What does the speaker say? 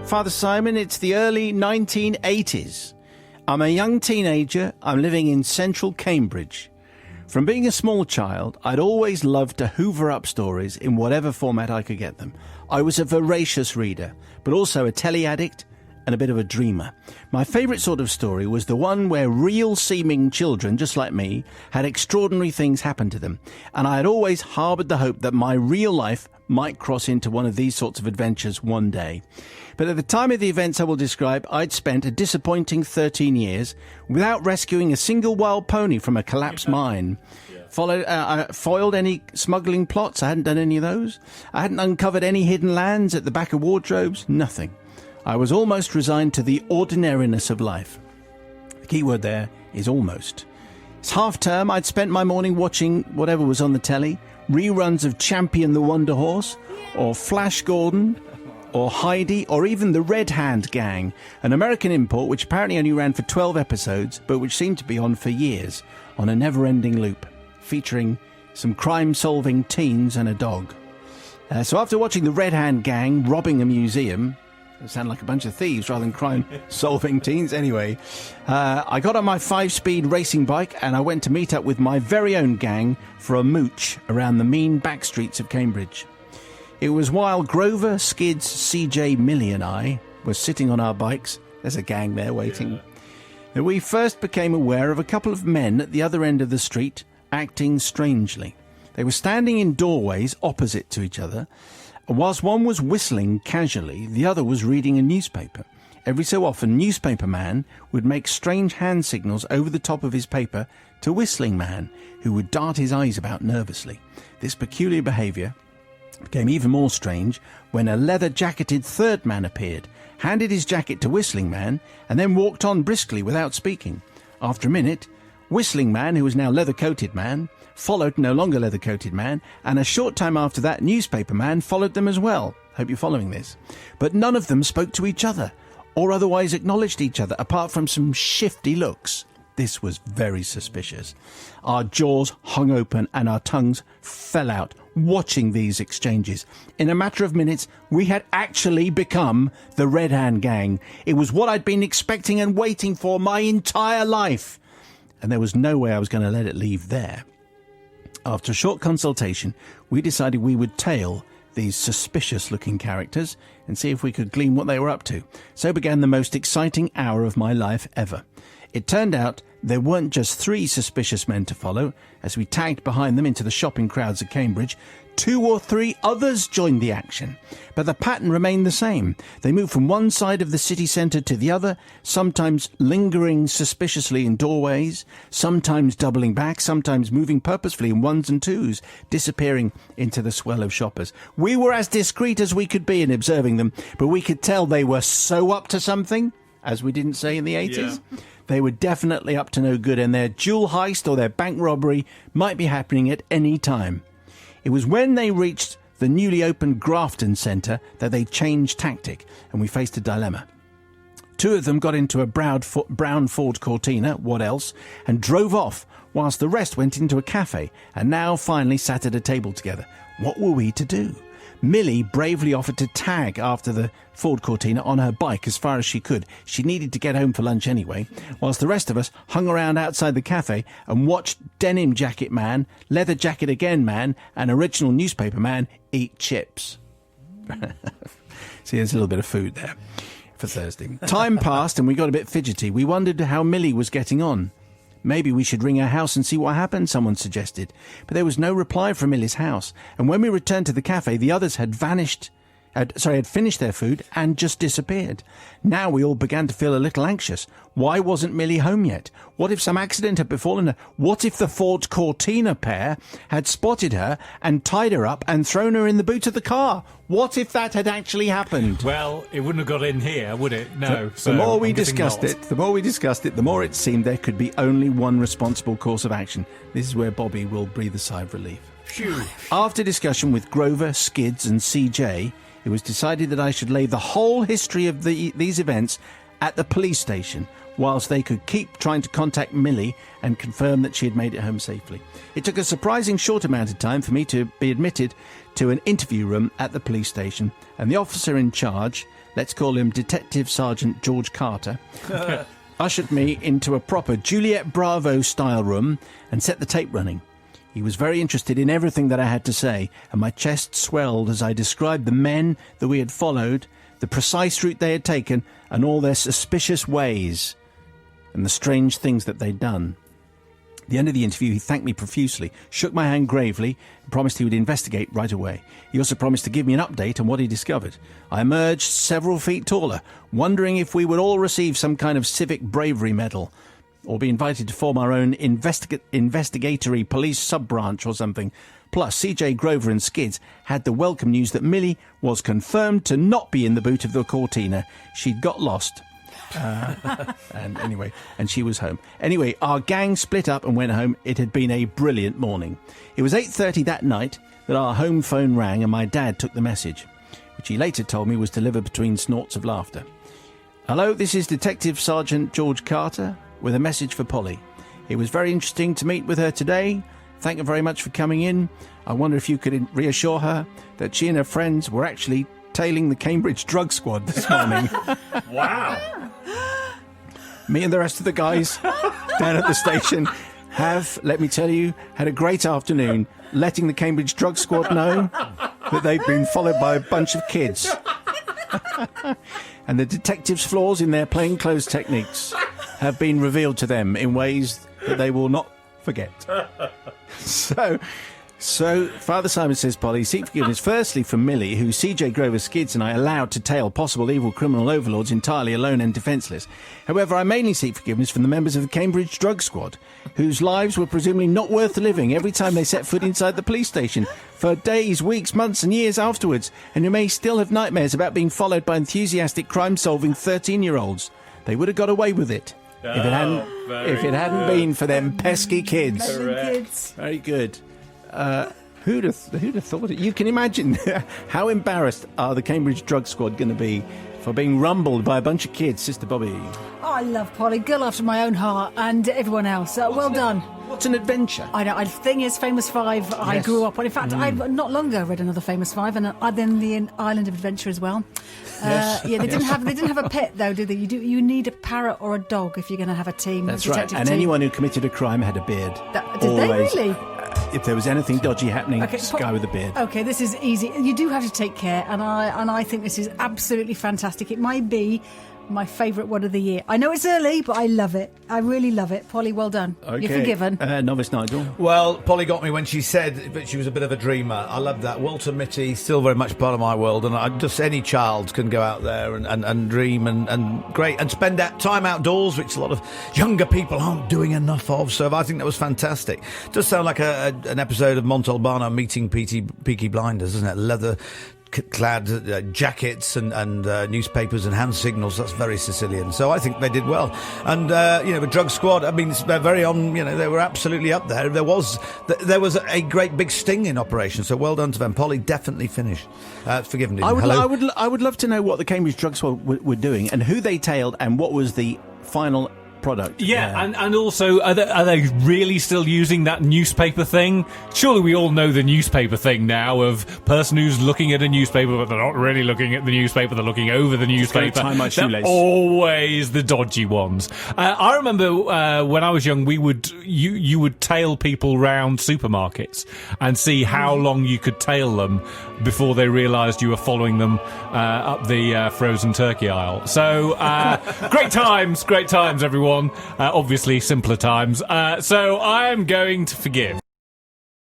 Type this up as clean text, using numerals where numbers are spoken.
Father Simon. It's the early 1980s. I'm a young teenager. I'm living in central Cambridge. From being a small child, I'd always loved to hoover up stories in whatever format I could get them. I was a voracious reader, but also a telly addict and a bit of a dreamer. My favourite sort of story was the one where real-seeming children, just like me, had extraordinary things happen to them, and I had always harboured the hope that my real life might cross into one of these sorts of adventures one day. But at the time of the events I will describe, I'd spent a disappointing 13 years without rescuing a single wild pony from a collapsed mine. Foiled any smuggling plots. I hadn't done any of those. I hadn't uncovered any hidden lands at the back of wardrobes. Nothing. I was almost resigned to the ordinariness of life. The key word there is almost. It's half-term. I'd spent my morning watching whatever was on the telly, reruns of Champion the Wonder Horse, or Flash Gordon, or Heidi, or even the Red Hand Gang, an American import which apparently only ran for 12 episodes, but which seemed to be on for years, on a never-ending loop, featuring some crime-solving teens and a dog. So after watching the Red Hand Gang robbing a museum, it sounded like a bunch of thieves rather than crime-solving teens. Anyway, I got on my 5-speed racing bike and I went to meet up with my very own gang for a mooch around the mean back streets of Cambridge. It was while Grover, Skids, CJ, Millie and I were sitting on our bikes, there's a gang there waiting, that we first became aware of a couple of men at the other end of the street acting strangely. They were standing in doorways opposite to each other, and whilst one was whistling casually, the other was reading a newspaper. Every so often, Newspaper Man would make strange hand signals over the top of his paper to Whistling Man, who would dart his eyes about nervously. This peculiar behaviour became even more strange when a leather-jacketed third man appeared, handed his jacket to Whistling Man, and then walked on briskly without speaking. After a minute, Whistling Man, who was now Leather-Coated Man, followed no longer Leather-Coated Man, and a short time after that, Newspaper Man followed them as well. Hope you're following this. But none of them spoke to each other, or otherwise acknowledged each other, apart from some shifty looks. This was very suspicious. Our jaws hung open and our tongues fell out, watching these exchanges. In a matter of minutes, we had actually become the Red Hand Gang. It was what I'd been expecting and waiting for my entire life. And there was no way I was going to let it leave there. After a short consultation, we decided we would tail these suspicious-looking characters and see if we could glean what they were up to. So began the most exciting hour of my life ever. It turned out there weren't just 3 suspicious men to follow. As we tagged behind them into the shopping crowds of Cambridge, 2 or 3 others joined the action. But the pattern remained the same. They moved from one side of the city centre to the other, sometimes lingering suspiciously in doorways, sometimes doubling back, sometimes moving purposefully in 1s and 2s, disappearing into the swell of shoppers. We were as discreet as we could be in observing them, but we could tell they were so up to something, as we didn't say in the 80s. Yeah. They were definitely up to no good, and their jewel heist or their bank robbery might be happening at any time. It was when they reached the newly opened Grafton Centre that they changed tactic, and we faced a dilemma. 2 of them got into a brown Ford Cortina, what else, and drove off, whilst the rest went into a cafe, and now finally sat at a table together. What were we to do? Millie bravely offered to tag after the Ford Cortina on her bike as far as she could. She needed to get home for lunch anyway, whilst the rest of us hung around outside the cafe and watched Denim Jacket Man, Leather Jacket Again Man, and Original Newspaper Man eat chips. See, there's a little bit of food there for Thursday. Time passed and we got a bit fidgety. We wondered how Millie was getting on. Maybe we should ring her house and see what happened, someone suggested. But there was no reply from Millie's house, and when we returned to the cafe, the others had had finished their food and just disappeared. Now we all began to feel a little anxious. Why wasn't Millie home yet? What if some accident had befallen her? What if the Ford Cortina pair had spotted her and tied her up and thrown her in the boot of the car? What if that had actually happened? Well, it wouldn't have got in here, would it? No. The more we discussed it, the more it seemed there could be only one responsible course of action. This is where Bobby will breathe a sigh of relief. Phew. After discussion with Grover, Skids and CJ, it was decided that I should lay the whole history of these events at the police station, whilst they could keep trying to contact Millie and confirm that she had made it home safely. It took a surprising short amount of time for me to be admitted to an interview room at the police station, and the officer in charge let's call him Detective Sergeant George Carter, ushered me into a proper Juliet Bravo style room and set the tape running. He was very interested in everything that I had to say, and my chest swelled as I described the men that we had followed, the precise route they had taken, and all their suspicious ways, and the strange things that they'd done. At the end of the interview, he thanked me profusely, shook my hand gravely, and promised he would investigate right away. He also promised to give me an update on what he discovered. I emerged several feet taller, wondering if we would all receive some kind of civic bravery medal, or be invited to form our own investigatory police sub-branch or something. Plus, CJ Grover and Skids had the welcome news that Millie was confirmed to not be in the boot of the Cortina. She'd got lost. And she was home. Anyway, our gang split up and went home. It had been a brilliant morning. It was 8:30 that night that our home phone rang and my dad took the message, which he later told me was delivered between snorts of laughter. Hello, this is Detective Sergeant George Carter with a message for Polly. It was very interesting to meet with her today. Thank you very much for coming in. I wonder if you could reassure her that she and her friends were actually tailing the Cambridge drug squad this morning. Wow. Me and the rest of the guys down at the station have, let me tell you, had a great afternoon letting the Cambridge drug squad know that they've been followed by a bunch of kids. And the detectives' flaws in their plainclothes techniques have been revealed to them in ways that they will not forget. So Father Simon says, Polly, seek forgiveness firstly from Millie, who CJ Grover, Skids and I allowed to tail possible evil criminal overlords entirely alone and defenceless. However, I mainly seek forgiveness from the members of the Cambridge drug squad, whose lives were presumably not worth living every time they set foot inside the police station, for days, weeks, months and years afterwards, and who may still have nightmares about being followed by enthusiastic crime-solving 13-year-olds. They would have got away with it if it hadn't been for them pesky kids. Kids. Very good. Who'd have thought it? You can imagine how embarrassed are the Cambridge drug squad going to be for being rumbled by a bunch of kids, Sister Bobby. Oh, I love Polly, girl after my own heart, and everyone else. Well done. What's an adventure? I know. The thing is, Famous Five, I Yes. grew up on. In fact, I not long ago read another Famous Five, and then the Island of Adventure as well. Yes. Yeah, they didn't have a pet though, did they? You need a parrow or a dog if you're going to have a team. That's a right. detective And team. anyone who committed a crime had a beard. Did they really? If there was anything dodgy happening, guy with a beard. Okay, this is easy. You do have to take care, and I think this is absolutely fantastic. It might be my favourite one of the year. I know it's early, but I love it. I really love it. Polly, well done. Okay. You're forgiven. Novice Nigel. Well, Polly got me when she said that she was a bit of a dreamer. I love that. Walter Mitty, still very much part of my world, and just any child can go out there and dream and great, and spend that time outdoors, which a lot of younger people aren't doing enough of. So I think that was fantastic. It does sound like an episode of Montalbano meeting Peaky Blinders, doesn't it? Leather clad jackets and newspapers and hand signals. That's very Sicilian. So I think they did well. And the drug squad, I mean, they're very on. They were absolutely up there. There was a great big sting in operation. So well done to them. Polly definitely finished. Forgiven. I would love to know what the Cambridge drug squad were doing and who they tailed and what was the final product. Yeah, and also, are they really still using that newspaper thing? Surely we all know the newspaper thing now of person who's looking at a newspaper, but they're not really looking at the newspaper, they're looking over the newspaper. Tie my shoelace. They're always the dodgy ones. I remember when I was young, you would tail people round supermarkets and see how long you could tail them before they realised you were following them up the frozen turkey aisle. So, great times, everyone. Obviously, simpler times. So I'm going to forgive.